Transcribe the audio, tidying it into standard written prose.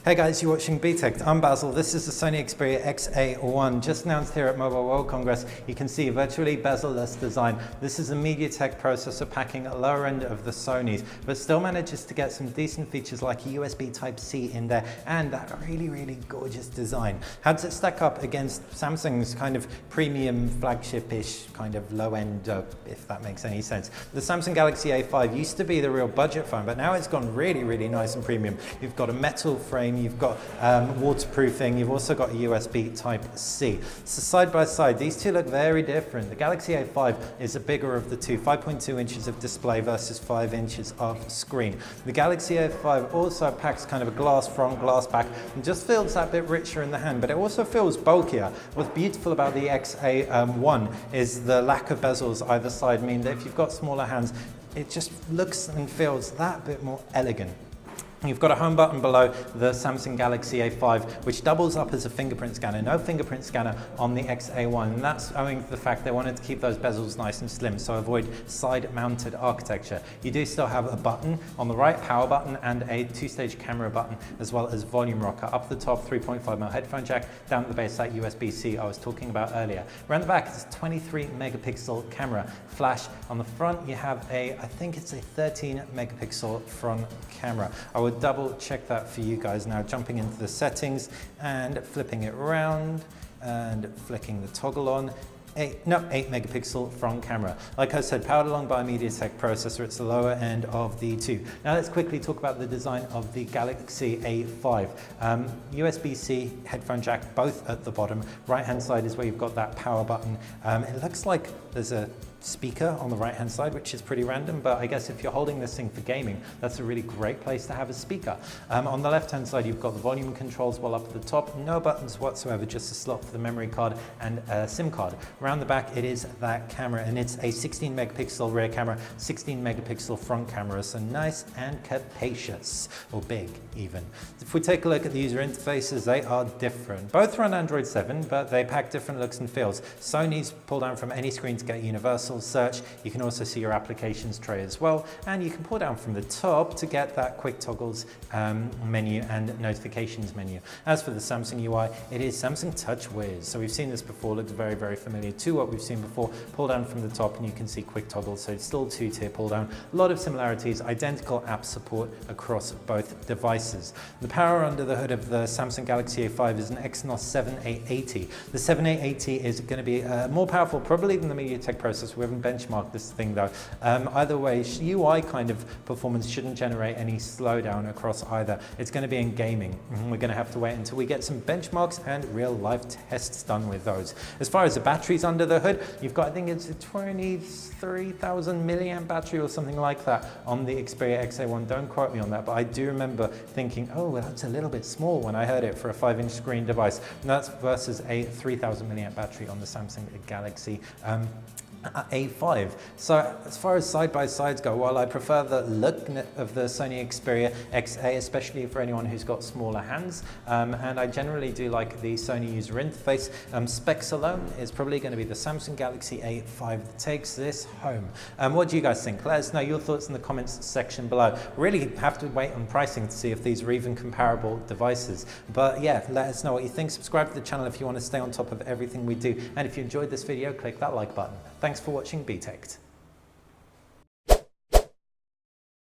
Hey guys, you're watching BTech. I'm Basil. This is the Sony Xperia XA1, just announced here at Mobile World Congress. You can see a virtually bezel-less design. This is a MediaTek processor packing a lower end of the Sonys, but still manages to get some decent features like a USB Type-C in there and that really gorgeous design. How does it stack up against Samsung's kind of premium flagship-ish kind of low-end, if that makes any sense? The Samsung Galaxy A5 used to be the real budget phone, but now it's gone really nice and premium. You've got a metal frame, you've got waterproofing, you've also got a USB Type-C. So side by side, these two look very different. The Galaxy A5 is the bigger of the two, 5.2 inches of display versus 5 inches of screen. The Galaxy A5 also packs kind of a glass front, glass back, and just feels that bit richer in the hand, but it also feels bulkier. What's beautiful about the XA1 is the lack of bezels either side mean that if you've got smaller hands, it just looks and feels that bit more elegant. You've got a home button below the Samsung Galaxy A5, which doubles up as a fingerprint scanner. No fingerprint scanner on the XA1, and that's owing to the fact they wanted to keep those bezels nice and slim, so avoid side-mounted architecture. You do still have a button on the right, power button, and a two-stage camera button, as well as volume rocker. Up the top, 3.5mm headphone jack, down at the base, that USB-C I was talking about earlier. Around the back, it's a 23 megapixel camera. Flash. On the front, you have I think it's a 13 megapixel front camera. I would double check that for you guys now, jumping into the settings and flipping it around and flicking the toggle on. 8 megapixel front camera. Like I said, powered along by a MediaTek processor. It's the lower end of the two. Now let's quickly talk about the design of the Galaxy A5. USB-C headphone jack, both at the bottom. Right hand side is where you've got that power button. It looks like there's a speaker on the right hand side, which is pretty random, but I guess if you're holding this thing for gaming, that's a really great place to have a speaker. On the left hand side, you've got the volume controls, while up at the top, no buttons whatsoever, just a slot for the memory card and a SIM card. Around the back, it is that camera, and it's a 16 megapixel rear camera, 16 megapixel front camera, so nice and capacious, or big even. If we take a look at the user interfaces, they are different. Both run Android 7, but they pack different looks and feels. Sony's pull down from any screen to get universal search. You can also see your applications tray as well, and you can pull down from the top to get that quick toggles menu and notifications menu. As for the Samsung UI, it is Samsung Touch Wiz. So we've seen this before, looks very familiar to what we've seen before. Pull down from the top and you can see quick toggles, so it's still two-tier pull down. A lot of similarities, identical app support across both devices. The power under the hood of the Samsung Galaxy A5 is an Exynos 7880. The 7880 is going to be more powerful probably than the MediaTek processor. We haven't benchmarked this thing though. Either way, UI kind of performance shouldn't generate any slowdown across either. It's going to be in gaming. We're going to have to wait until we get some benchmarks and real life tests done with those. As far as the batteries under the hood, you've got, I think it's a 23,000 milliamp battery or something like that on the Xperia XA1. Don't quote me on that, but I do remember thinking, oh, well, that's a little bit small when I heard it for a 5-inch screen device. And that's versus a 3,000 milliamp battery on the Samsung Galaxy A5. So as far as side-by-sides go, while I prefer the look of the Sony Xperia XA, especially for anyone who's got smaller hands, and I generally do like the Sony user interface, specs alone is probably going to be the Samsung Galaxy A5 that takes this home. What do you guys think? Let us know your thoughts in the comments section below. Really have to wait on pricing to see if these are even comparable devices. But yeah, let us know what you think. Subscribe to the channel if you want to stay on top of everything we do. And if you enjoyed this video, click that like button. Thanks for watching BTech.